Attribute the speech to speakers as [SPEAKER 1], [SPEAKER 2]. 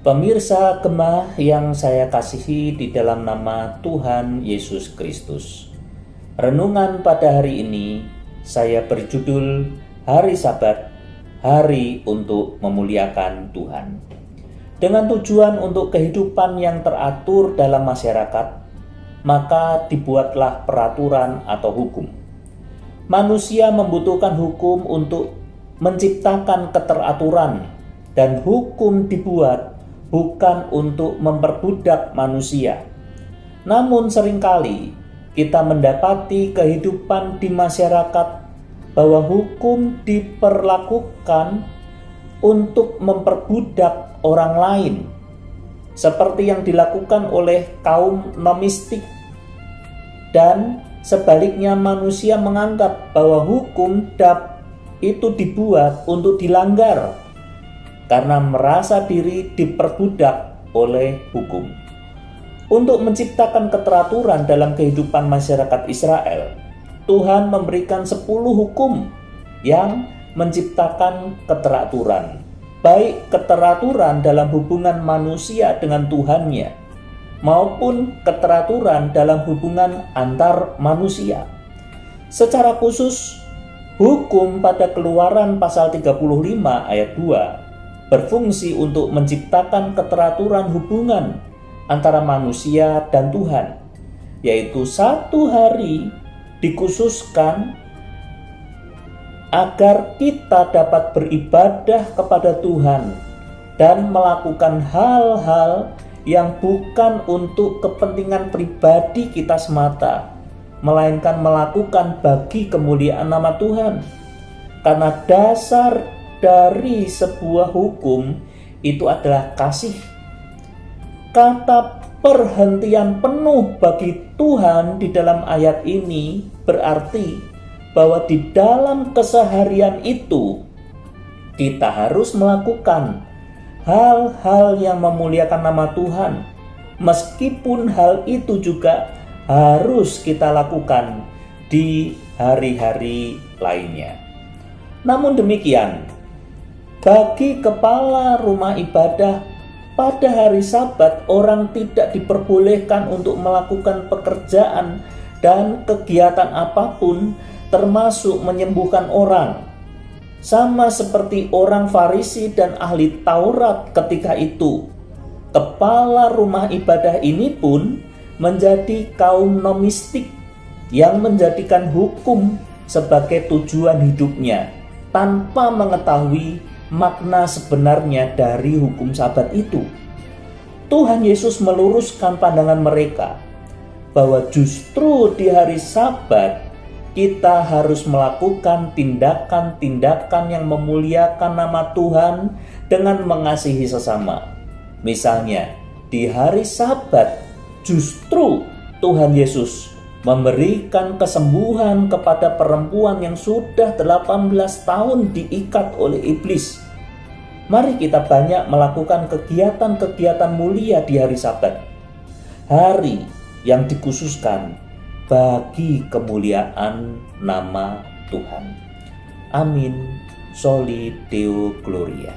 [SPEAKER 1] Pemirsa Gemah yang saya kasihi di dalam nama Tuhan Yesus Kristus. Renungan pada hari ini saya berjudul Hari Sabat, Hari untuk Memuliakan Tuhan. Dengan tujuan untuk kehidupan yang teratur dalam masyarakat, maka dibuatlah peraturan atau hukum. Manusia membutuhkan hukum untuk menciptakan keteraturan, dan hukum dibuat bukan untuk memperbudak manusia. Namun seringkali kita mendapati kehidupan di masyarakat bahwa hukum diperlakukan untuk memperbudak orang lain, seperti yang dilakukan oleh kaum nomistik. Dan sebaliknya manusia menganggap bahwa hukum itu dibuat untuk dilanggar karena merasa diri diperbudak oleh hukum. Untuk menciptakan keteraturan dalam kehidupan masyarakat Israel, Tuhan memberikan 10 hukum yang menciptakan keteraturan, baik keteraturan dalam hubungan manusia dengan Tuhannya, maupun keteraturan dalam hubungan antar manusia. Secara khusus, hukum pada Keluaran pasal 35 ayat 2 berfungsi untuk menciptakan keteraturan hubungan antara manusia dan Tuhan, yaitu satu hari dikhususkan agar kita dapat beribadah kepada Tuhan dan melakukan hal-hal yang bukan untuk kepentingan pribadi kita semata, melainkan melakukan bagi kemuliaan nama Tuhan. Karena dasar dari sebuah hukum itu adalah kasih. Kata perhentian penuh bagi Tuhan di dalam ayat ini berarti bahwa di dalam keseharian itu kita harus melakukan hal-hal yang memuliakan nama Tuhan, meskipun hal itu juga harus kita lakukan di hari-hari lainnya. Namun demikian, bagi kepala rumah ibadah, pada hari Sabat orang tidak diperbolehkan untuk melakukan pekerjaan dan kegiatan apapun, termasuk menyembuhkan orang. Sama seperti orang Farisi dan ahli Taurat ketika itu, kepala rumah ibadah ini pun menjadi kaum nomistik yang menjadikan hukum sebagai tujuan hidupnya, tanpa mengetahui makna sebenarnya dari hukum Sabat itu. Tuhan Yesus meluruskan pandangan mereka bahwa justru di hari Sabat kita harus melakukan tindakan-tindakan yang memuliakan nama Tuhan dengan mengasihi sesama. Misalnya, di hari Sabat justru Tuhan Yesus memberikan kesembuhan kepada perempuan yang sudah 18 tahun diikat oleh iblis. Mari kita banyak melakukan kegiatan-kegiatan mulia di hari Sabat, hari yang dikhususkan bagi kemuliaan nama Tuhan. Amin. Soli Deo Gloria.